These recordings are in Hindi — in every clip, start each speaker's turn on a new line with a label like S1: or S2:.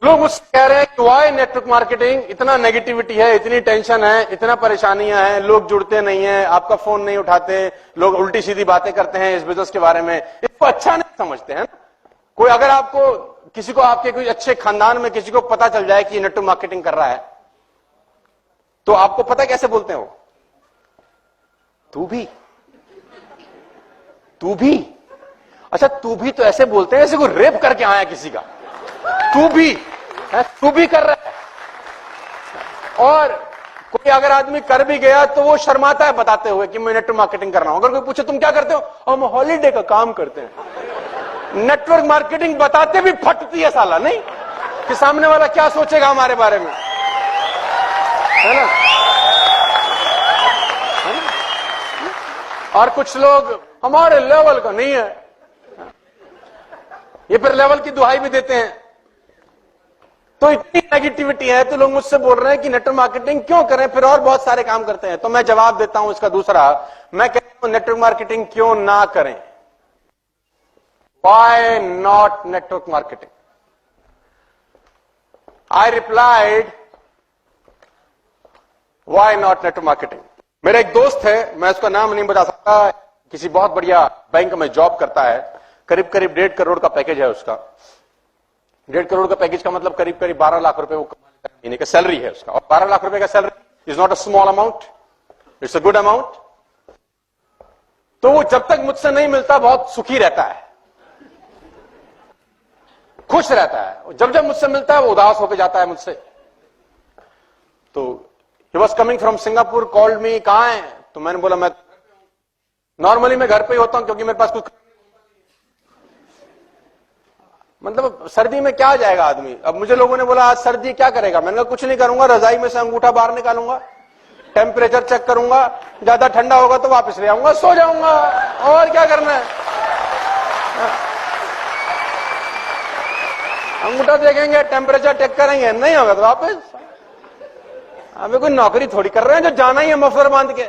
S1: लोग मुझसे कह रहे हैं कि वाई नेटवर्क मार्केटिंग, इतना नेगेटिविटी है, इतनी टेंशन है, इतना परेशानियां हैं, लोग जुड़ते नहीं हैं, आपका फोन नहीं उठाते, लोग उल्टी सीधी बातें करते हैं इस बिजनेस के बारे में, इसको अच्छा नहीं समझते हैं। कोई अगर आपको किसी को आपके कोई अच्छे खानदान में किसी को पता चल जाए कि नेटवर्क मार्केटिंग कर रहा है, तो आपको पता कैसे बोलते हैं वो? तू भी अच्छा, तू भी तो ऐसे बोलते हैं जैसे कोई रेप करके आया किसी का। तू भी कर रहा है। और कोई अगर आदमी कर भी गया तो वो शर्माता है बताते हुए कि मैं नेटवर्क मार्केटिंग कर रहा हूं। अगर कोई पूछे तुम क्या करते हो, हम हॉलीडे का काम करते हैं। नेटवर्क मार्केटिंग बताते भी फटती है साला, नहीं कि सामने वाला क्या सोचेगा हमारे बारे में, है ना? और कुछ लोग हमारे लेवल का नहीं है, ये फिर लेवल की दुहाई भी देते हैं। तो इतनी नेगेटिविटी है तो लोग मुझसे बोल रहे हैं कि नेटवर्क मार्केटिंग क्यों करें, फिर और बहुत सारे काम करते हैं। तो मैं जवाब देता हूं इसका दूसरा, मैं कहता हूं नेटवर्क मार्केटिंग क्यों ना करें। Why not network marketing? I replied, why not network marketing? मेरा एक दोस्त है, मैं उसका नाम नहीं बता सकता, किसी बहुत बढ़िया बैंक में जॉब करता है, करीब करीब 1.5 करोड़ का पैकेज है उसका। 1.5 करोड़ का पैकेज का मतलब करीब करीब 12 लाख रुपए वो कमाने का महीने का सैलरी है उसका। और 12 लाख रुपए का salary is not a small amount, it's a good amount. तो वो जब तक मुझसे नहीं मिलता बहुत सुखी रहता है, खुश रहता है। जब जब मुझसे मिलता है वो उदास होकर जाता है मुझसे। तो he was coming from Singapore, called me, कहां है? तो मैंने बोला मैं नॉर्मली मैं घर पे ही होता हूं क्योंकि मेरे पास कुछ, मतलब सर्दी में क्या जाएगा आदमी। अब मुझे लोगों ने बोला आज सर्दी क्या करेगा, मैंने कहा कुछ नहीं करूंगा, रजाई में से अंगूठा बाहर निकालूंगा, टेम्परेचर चेक करूंगा, ज्यादा ठंडा होगा तो वापस ले आऊंगा, सो जाऊंगा, और क्या करना है। अंगूठा देखेंगे, टेम्परेचर चेक करेंगे, नहीं होगा तो वापस। हमें कोई नौकरी थोड़ी कर रहे हैं जो जाना ही है मफलर बांध के।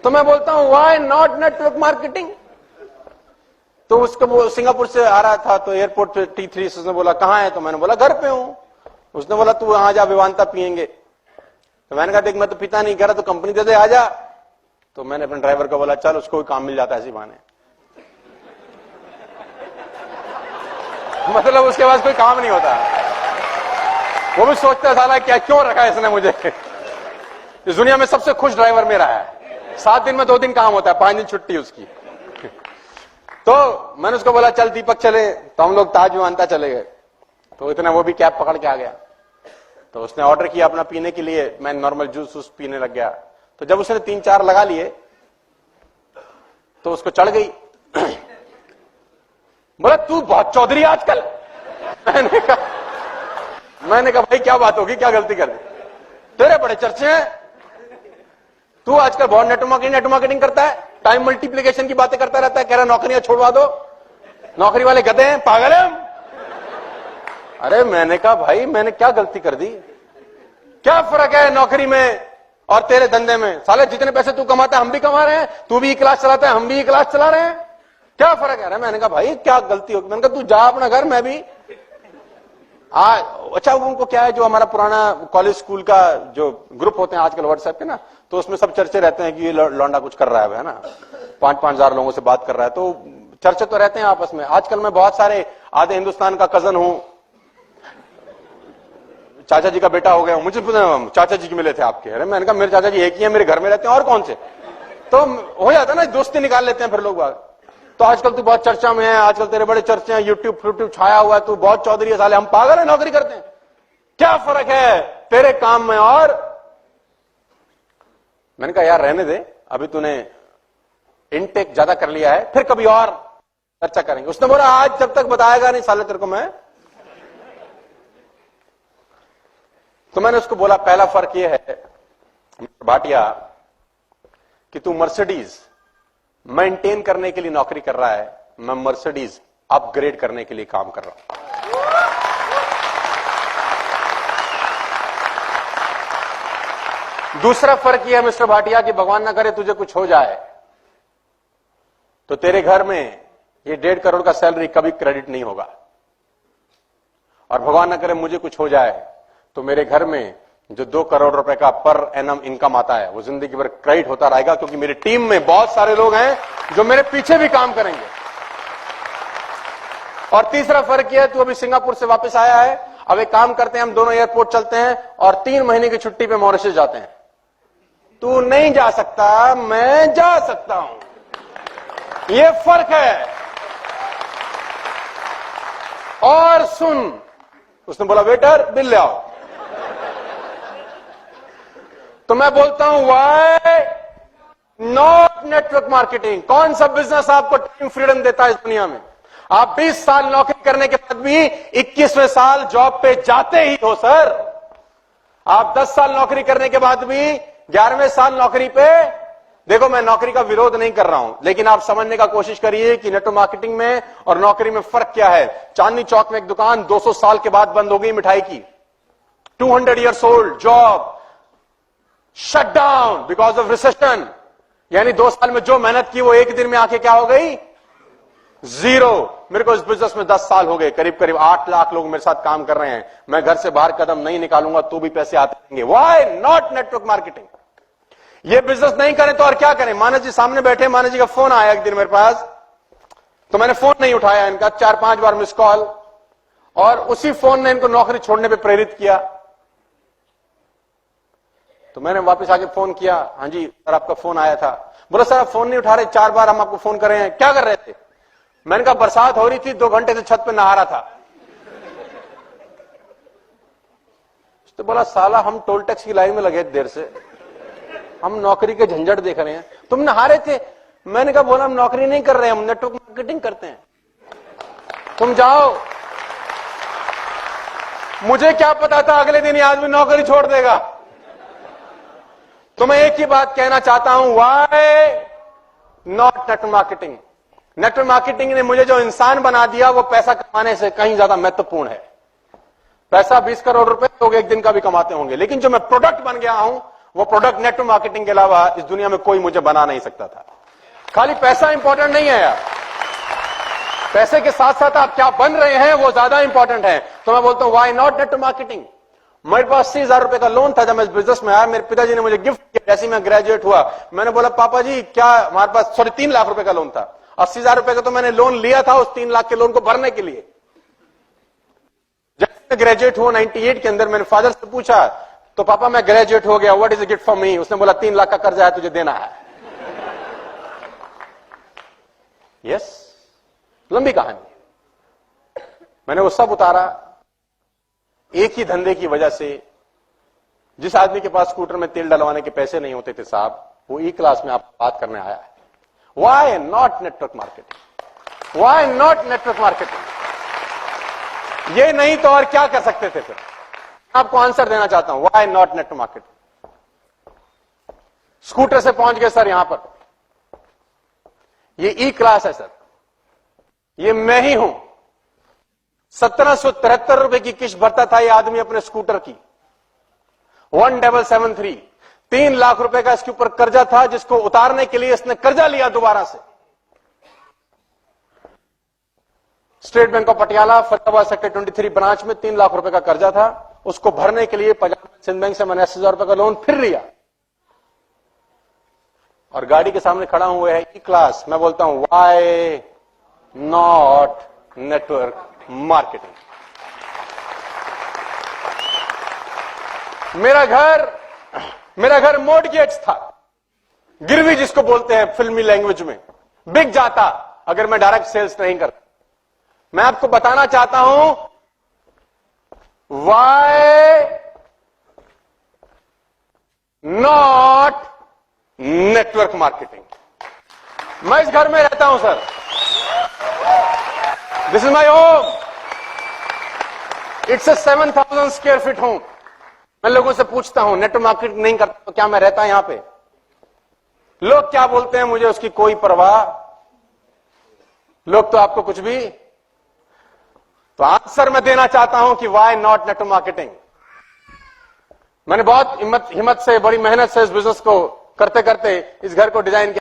S1: तो मैं बोलता हूं व्हाई नॉट नेटवर्क मार्केटिंग। तो उसको वो सिंगापुर से आ रहा था तो एयरपोर्ट पे T3 से उसने बोला कहां है, तो मैंने बोला घर पे हूं। उसने बोला तू वहां जा, विवांता पियेंगे। तो मैंने कहा देख मैं तो पिता नहीं कर रहा, तो कंपनी दे दे, आ जा। तो मैंने अपने ड्राइवर को बोला चल उसको भी काम मिल जाता है इसी बहाने। मतलब उसके पास कोई काम नहीं होता, वो भी सोचता है साला क्या क्यों रखा है इसने मुझे। इस दुनिया में सबसे खुश ड्राइवर मेरा है। 7 दिन में 2 दिन काम होता है, 5 दिन छुट्टी उसकी। तो मैंने उसको बोला चल दीपक चले, तो हम लोग ताज विमानता चले गए। तो इतना वो भी कैब पकड़ के आ गया। तो उसने ऑर्डर किया अपना पीने के लिए, मैं नॉर्मल जूस पीने लग गया। तो जब उसने 3-4 लगा लिए तो उसको चढ़ गई। बोला तू बहुत चौधरी आजकल। मैंने कहा भाई क्या बात होगी, क्या गलती कर दी, तेरे बड़े चर्चे हैं, तू आजकल बहुत नेटवर्क मार्केटिंग करता है, टाइम मल्टीप्लिकेशन की बातें करता रहता है, कह रहा नौकरियां छोड़वा दो, नौकरी वाले गधे हैं, पागल है। अरे मैंने कहा भाई मैंने क्या गलती कर दी, क्या फर्क है नौकरी में और तेरे धंधे में? साले जितने पैसे तू कमाता है हम भी कमा रहे हैं, तू भी क्लास चलाता है हम भी क्लास चला रहे हैं, क्या फर्क है? मैंने कहा भाई क्या गलती होगी? मैंने कहा तू जा अपना घर, मैं भी अच्छा उनको क्या है, जो हमारा पुराना कॉलेज स्कूल का जो ग्रुप होते हैं आजकल व्हाट्सएप के ना, तो उसमें सब चर्चे रहते हैं कि ये लौंडा कुछ कर रहा है ना, 5-5 हजार लोगों से बात कर रहा है, तो चर्चे तो रहते हैं आपस में। आजकल मैं बहुत सारे आधे हिंदुस्तान का कजन हूं, चाचा जी का बेटा हो गया हूं, मुझे चाचा जी की मिले थे आपके। अरे मैंने कहा मेरे चाचा जी एक ही है, मेरे घर में रहते हैं और कौन से, तो हो जाता है ना, दोस्ती निकाल लेते हैं फिर लोग बात। तो आजकल तू बहुत चर्चा में है, आजकल तेरे बड़े चर्चे हैं, यूट्यूब छाया हुआ है, तू बहुत चौधरी है, साले हम पागल है नौकरी करते हैं, क्या फर्क है तेरे काम में? और मैंने कहा यार रहने दे, अभी तूने इनटेक ज्यादा कर लिया है, फिर कभी और चर्चा करेंगे। उसने बोला आज जब तक बताएगा नहीं साले तेरे को मैं। तो मैंने उसको बोला पहला फर्क यह है भाटिया कि तू मर्सिडीज मेंटेन करने के लिए नौकरी कर रहा है, मैं मर्सिडीज अपग्रेड करने के लिए काम कर रहा हूं। दूसरा फर्क यह है मिस्टर भाटिया कि भगवान ना करे तुझे कुछ हो जाए तो तेरे घर में ये 1.5 करोड़ का सैलरी कभी क्रेडिट नहीं होगा। और भगवान न करे मुझे कुछ हो जाए तो मेरे घर में जो 2 करोड़ रुपए का पर एनम इनकम आता है वो जिंदगी भर क्रेडिट होता रहेगा, क्योंकि मेरी टीम में बहुत सारे लोग हैं जो मेरे पीछे भी काम करेंगे। और तीसरा फर्क यह है, तू अभी सिंगापुर से वापस आया है, अब एक काम करते हैं, हम दोनों एयरपोर्ट चलते हैं और 3 महीने की छुट्टी पे मॉरिशस जाते हैं। तू नहीं जा सकता, मैं जा सकता हूं, यह फर्क है। और सुन, उसने बोला वेटर बिल ले आओ, तो मैं बोलता हूं वाई नॉट नेटवर्क मार्केटिंग। कौन सा बिजनेस आपको टाइम फ्रीडम देता है इस दुनिया में? आप 20 साल नौकरी करने के बाद भी 21वें साल जॉब पे जाते ही हो सर। आप 10 साल नौकरी करने के बाद भी 11वें साल नौकरी पे, देखो मैं नौकरी का विरोध नहीं कर रहा हूं, लेकिन आप समझने का कोशिश करिए कि नेटवर्क मार्केटिंग में और नौकरी में फर्क क्या है। चांदनी चौक में एक दुकान 200 साल के बाद बंद हो गई मिठाई की, 200 years old job shut down because of recession. यानी 2 साल में जो मेहनत की वो एक दिन में आके क्या हो गई? जीरो। मेरे को इस बिजनेस में 10 साल हो गए, करीब करीब 8 लाख लोग मेरे साथ काम कर रहे हैं। मैं घर से बाहर कदम नहीं निकालूंगा तो भी पैसे आते रहेंगे। Why not network marketing? ये बिजनेस नहीं करें तो और क्या करें? मानस जी सामने बैठे, मानस जी का फोन आया एक दिन मेरे पास, तो मैंने फोन नहीं उठाया इनका, 4-5 बार मिस कॉल, और उसी फोन ने इनको नौकरी छोड़ने पे प्रेरित किया। तो मैंने वापस आके फोन किया, हाँ जी सर आपका फोन आया था। बोला सर आप फोन नहीं उठा रहे, 4 बार हम आपको फोन कर रहे हैं, क्या कर रहे थे? मैंने कहा बरसात हो रही थी, 2 घंटे से छत पे नहा रहा था। तो बोला साला हम टोल टैक्स की लाइन में लगे देर से, हम नौकरी के झंझट देख रहे हैं, तुम नहा रहे थे। मैंने कहा बोला हम नौकरी नहीं कर रहे हैं, हम नेटवर्क मार्केटिंग करते हैं, तुम जाओ। मुझे क्या पता था अगले दिन ये आदमी नौकरी छोड़ देगा। तो मैं एक ही बात कहना चाहता हूं, why not network marketing? Network marketing ने मुझे जो इंसान बना दिया वो पैसा कमाने से कहीं ज्यादा महत्वपूर्ण है। पैसा 20 करोड़ रुपए लोग एक दिन का भी कमाते होंगे, लेकिन जो मैं प्रोडक्ट बन गया हूं वो प्रोडक्ट नेटवर्क मार्केटिंग के अलावा इस दुनिया में कोई मुझे बना नहीं सकता था। खाली पैसा इंपॉर्टेंट नहीं है यार, पैसे के साथ साथ आप क्या बन रहे हैं वो ज्यादा इंपॉर्टेंट है। तो मैं बोलता हूं व्हाई नॉट नेटवर्क मार्केटिंग? मेरे पास 80,000 रुपए का लोन था जब मैं इस बिजनेस में आया, मेरे पिताजी ने मुझे गिफ्ट किया जैसे मैं ग्रेजुएट हुआ। मैंने बोला पापा जी क्या हमारे पास 3 लाख रुपए का लोन था, 80,000 रुपए का तो मैंने लोन लिया था उस 3 लाख के लोन को भरने के लिए। जब मैं ग्रेजुएट हुआ 98 के अंदर, मैंने फादर से पूछा तो पापा मैं ग्रेजुएट हो गया, what is a gift for me? उसने बोला 3 लाख का कर्जा है तुझे देना है। यस, लंबी कहानी। मैंने वो सब उतारा एक ही धंधे की वजह से। जिस आदमी के पास स्कूटर में तेल डलवाने के पैसे नहीं होते थे साहब, वो ई क्लास में आप बात करने आया है। Why not network marketing? Why not network marketing? ये नहीं तो और क्या कर सकते थे फिर? आपको आंसर देना चाहता हूं, why not network marketing? Scooter से पहुंच गए सर यहां पर, ये ई क्लास है सर, ये मैं ही हूं। 1773 रुपए की किस्त भरता था ये आदमी अपने स्कूटर की, 1773। 3 लाख रुपए का इसके ऊपर कर्जा था जिसको उतारने के लिए इसने कर्जा लिया दोबारा से। State bank of Patiala Faridabad sector 23 branch में 3 लाख रुपए का कर्जा था, उसको भरने के लिए पंजाब सिंध बैंक से मैंने 80,000 रुपए का लोन फिर लिया, और गाड़ी के सामने खड़ा हुआ है ई क्लास। मैं बोलता हूं व्हाई नॉट नेटवर्क मार्केटिंग? मेरा घर मॉर्टगेज था, गिरवी जिसको बोलते हैं फिल्मी लैंग्वेज में, बिक जाता अगर मैं डायरेक्ट सेल्स नहीं करता। मैं आपको बताना चाहता हूं व्हाई नॉट नेटवर्क मार्केटिंग? मैं इस घर में रहता हूं sir, this is my home, it's a 7,000 square feet home. मैं लोगों से पूछता हूं नेटवर्क मार्केटिंग नहीं करता तो क्या मैं रहता यहां पे? लोग क्या बोलते हैं मुझे उसकी कोई परवाह, लोग तो आपको कुछ भी। तो आंसर मैं देना चाहता हूं कि व्हाई नॉट नेटवर्क मार्केटिंग? मैंने बहुत हिम्मत से, बड़ी मेहनत से इस बिजनेस को करते करते इस घर को डिजाइन किया।